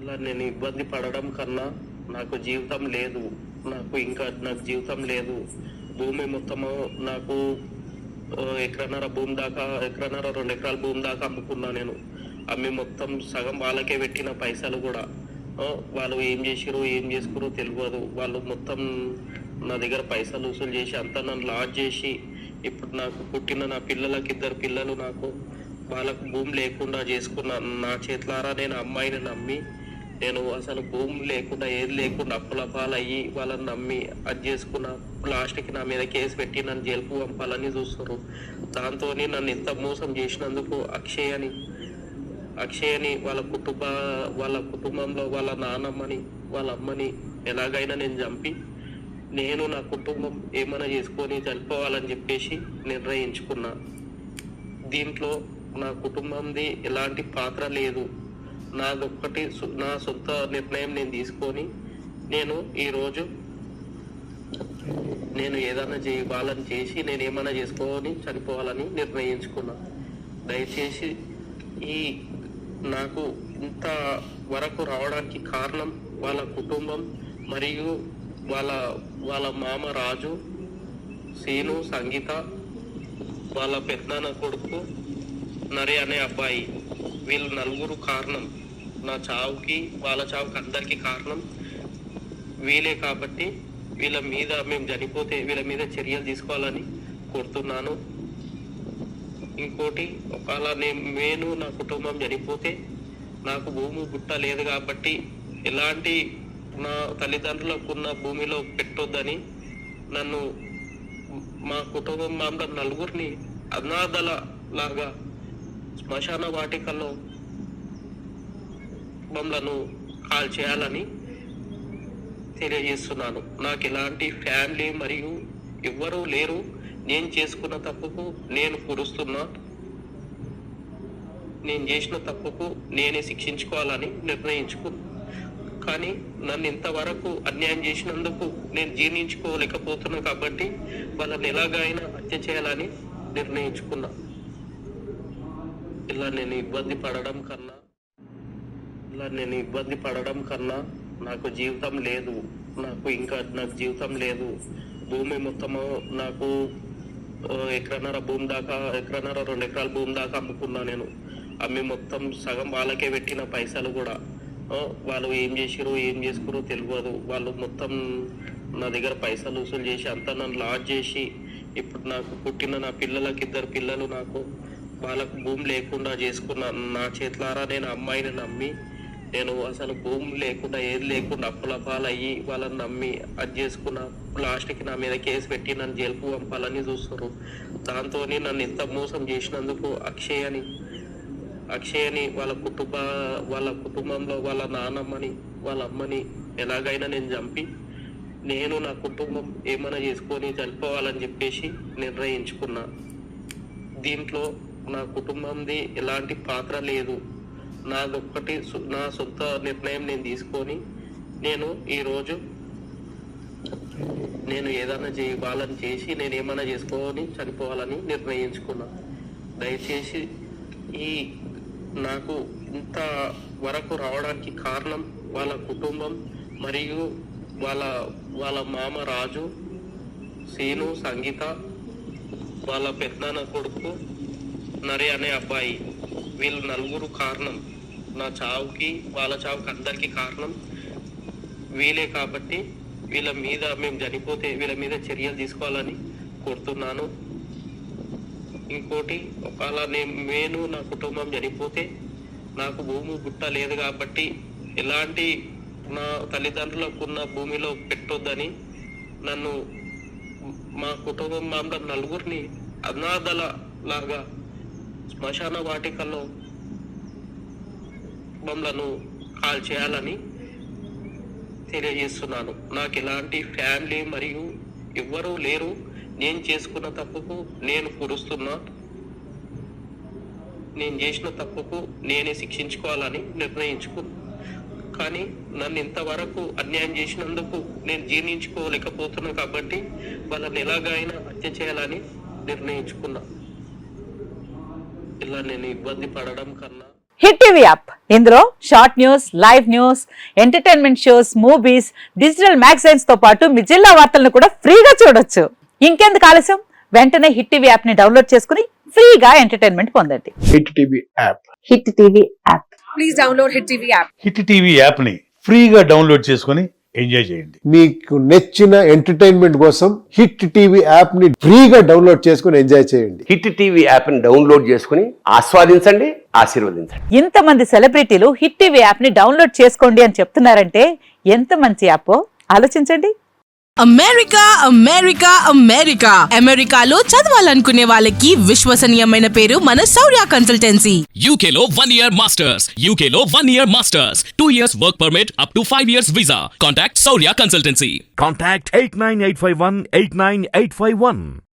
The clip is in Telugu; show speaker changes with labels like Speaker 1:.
Speaker 1: ఇలా నేను ఇబ్బంది పడడం కన్నా నాకు జీవితం లేదు. నాకు జీవితం లేదు. భూమి మొత్తము నాకు ఎకరన్నర భూమి దాకా, ఎకరన్నర 2 ఎకరాల భూమి దాకా అమ్ముకున్నా నేను. అమ్మి మొత్తం సగం వాళ్ళకే పెట్టిన పైసలు కూడా. వాళ్ళు ఏం చేసిరో ఏం చేసుకురో తెలియదు. వాళ్ళు మొత్తం నా దగ్గర పైసలు వసూలు చేసి అంతా నన్ను లాస్ చేసి, ఇప్పుడు నాకు పుట్టిన నా పిల్లలకి 2 పిల్లలు నాకు వాళ్ళకు భూమి లేకుండా చేసుకున్నా. నా చేతులారా నేను అమ్మాయిని నమ్మి, నేను అసలు భూమి లేకుండా ఏది లేకుండా అప్పుల పాలయ్యి వాళ్ళని నమ్మి అది చేసుకున్న. లాస్ట్కి నా మీద కేసు పెట్టి నన్ను జైలుకు పంపాలని చూస్తారు. దాంతో నన్ను ఎంత మోసం చేసినందుకు అక్షయని వాళ్ళ కుటుంబంలో వాళ్ళ నాన్నమ్మని వాళ్ళ అమ్మని ఎలాగైనా నేను చంపి, నేను నా కుటుంబం ఏమైనా చేసుకొని చనిపోవాలని చెప్పేసి నిర్ణయించుకున్నా. దీంట్లో నా కుటుంబంది ఎలాంటి పాత్ర లేదు. నాదొక్కటి నా సొంత నిర్ణయం నేను తీసుకొని, ఈరోజు నేను ఏదైనా వాళ్ళని చేసి నేను ఏమైనా చేసుకొని చనిపోవాలని నిర్ణయించుకున్నా. దయచేసి నాకు ఇంత వరకు రావడానికి కారణం వాళ్ళ కుటుంబం మరియు వాళ్ళ మామ రాజు, సీను, సంగీత, వాళ్ళ పెద్దనాన్న కొడుకు నరే అనే అబ్బాయి. వీళ్ళు 4 కారణం. నా చావుకి వాళ్ళ చావుకి అందరికీ కారణం వీళ్ళే. కాబట్టి వీళ్ళ మీద మేము చనిపోతే వీళ్ళ మీద చర్యలు తీసుకోవాలని కోరుతున్నాను. ఇంకోటి, ఒకవేళ నేను నా కుటుంబం చనిపోతే నాకు భూమి గుట్ట లేదు కాబట్టి ఎలాంటి నా తల్లిదండ్రులకు ఉన్న భూమిలో పెట్టొద్దని నన్ను, మా కుటుంబం అందరు 4 అనాథల లాగా శ్మశాన వాటికల్లో మమ్మలను కాల్ చేయాలని తెలియజేస్తున్నాను. నాకు ఎలాంటి ఫ్యామిలీ మరియు ఎవ్వరూ లేరు. నేను చేసుకున్న తప్పుకు నేను కురుస్తున్నా. నేను చేసిన తప్పుకు నేనే శిక్షించుకోవాలని నిర్ణయించుకున్నా. కానీ నన్ను ఇంతవరకు అన్యాయం చేసినందుకు నేను జీర్ణించుకోలేకపోతున్నా. కాబట్టి వాళ్ళని ఎలాగైనా హత్య చేయాలని నిర్ణయించుకున్నా. ఇలా నేను ఇబ్బంది పడడం కన్నా నాకు జీవితం లేదు. నాకు జీవితం లేదు. భూమి మొత్తము నాకు ఎకరన్నర భూమి దాకా, ఎకరన్నర 2 ఎకరాల భూమి దాకా అమ్ముకున్నా నేను. అమ్మి మొత్తం సగం వాళ్ళకే పెట్టిన పైసలు కూడా. వాళ్ళు ఏం చేసిరో ఏం చేసుకురో తెలియదు. వాళ్ళు మొత్తం నా దగ్గర పైసలు వసూలు చేసి అంతా నన్ను లాస్ చేసి, ఇప్పుడు నాకు పుట్టిన నా పిల్లలకి 2 పిల్లలు నాకు వాళ్ళకు భూమి లేకుండా చేసుకున్నా. నా చేతులారా నేను అమ్మాయిని నమ్మి, నేను అసలు భూమి లేకుండా ఏది లేకుండా అప్పుల పాలయ్యి వాళ్ళని నమ్మి అది చేసుకున్న. లాస్ట్కి నా మీద కేసు పెట్టి నన్ను జైలుకు పంపాలని చూస్తారు. దాంతో నన్ను ఎంత మోసం చేసినందుకు అక్షయని వాళ్ళ కుటుంబంలో వాళ్ళ నాన్నమ్మని వాళ్ళ అమ్మని ఎలాగైనా నేను చంపి, నేను నా కుటుంబం ఏమైనా చేసుకొని చనిపోవాలని చెప్పేసి నిర్ణయించుకున్నా. దీంట్లో నా కుటుంబంది ఎలాంటి పాత్ర లేదు. నాదొక్కటి నా సొంత నిర్ణయం నేను తీసుకొని, ఈరోజు నేను ఏదైనా వాళ్ళని చేసి నేను ఏమైనా చేసుకొని చనిపోవాలని నిర్ణయించుకున్నా. దయచేసి నాకు ఇంత వరకు రావడానికి కారణం వాళ్ళ కుటుంబం మరియు వాళ్ళ మామ రాజు, సీను, సంగీత, వాళ్ళ పెద్దనాన్న కొడుకు నరే అనే అబ్బాయి. వీళ్ళు 4 కారణం. నా చావుకి వాళ్ళ చావుకి అందరికీ కారణం వీళ్ళే. కాబట్టి వీళ్ళ మీద మేము చనిపోతే వీళ్ళ మీద చర్యలు తీసుకోవాలని కోరుతున్నాను. ఇంకోటి, ఒకవేళ నేను నా కుటుంబం చనిపోతే నాకు భూమి గుట్ట లేదు కాబట్టి ఎలాంటి నా తల్లిదండ్రులకు ఉన్న భూమిలో పెట్టొద్దని నన్ను, మా కుటుంబం అందరు 4 అనాథల లాగా శ్మశాన వాటికల్లో మమ్మలను కాల్ చేయాలని తెలియజేస్తున్నాను. నాకు ఎలాంటి ఫ్యామిలీ మరియు ఎవ్వరూ లేరు. నేను చేసుకున్న తప్పుకు నేను కురుస్తున్నా. నేను చేసిన తప్పుకు నేనే శిక్షించుకోవాలని నిర్ణయించుకున్నా. కానీ నన్ను ఇంతవరకు అన్యాయం చేసినందుకు నేను జీర్ణించుకోలేకపోతున్నా. కాబట్టి వాళ్ళని ఎలాగైనా హత్య చేయాలని నిర్ణయించుకున్నా. ఇలా నేను ఇబ్బంది పడడం కన్నా
Speaker 2: హిట్ టీవీ యాప్ ఇందులో short news, live news, entertainment shows, movies, digital magazines తో పాటు మీ జిల్లా వార్తలను కూడా ఫ్రీగా చూడొచ్చు. ఇంకెందుకు ఆలస్యం, వెంటనే హిట్ టీవీ యాప్ ని డౌన్లోడ్ చేసుకుని ఫ్రీగా ఎంటర్టైన్మెంట్ పొందండి.
Speaker 3: Hit TV app.
Speaker 2: Hit TV app.
Speaker 4: Please download hit TV app.
Speaker 5: Hit TV app ని ఫ్రీగా డౌన్లోడ్ చేసుకుని ఎంజాయ్ చేయండి.
Speaker 3: మీకు నచ్చిన ఎంటర్టైన్మెంట్ కోసం హిట్ టీవీ యాప్ ని ఫ్రీగా డౌన్లోడ్ చేసుకుని ఎంజాయ్ చేయండి.
Speaker 6: హిట్ టీవీ యాప్ ని డౌన్లోడ్ చేసుకుని ఆస్వాదించండి, ఆశీర్వదించండి.
Speaker 2: ఇంతమంది సెలబ్రిటీలు హిట్ టీవీ యాప్ ని డౌన్లోడ్ చేసుకోండి అని చెప్తున్నారంటే ఎంత మంచి యాప్ ఆలోచించండి.
Speaker 4: అమెరికా అమెరికా అమెరికా అమెరికాలో చదవాలనుకునే వాళ్ళకి విశ్వసనీయమైన పేరు మన శౌర్య కన్సల్టెన్సీ.
Speaker 7: UK లో 1 year masters. UK లో 1 year masters. 2 years work permit up to 5 years visa. Contact Saurya Consultancy.
Speaker 8: Contact 89851 89851.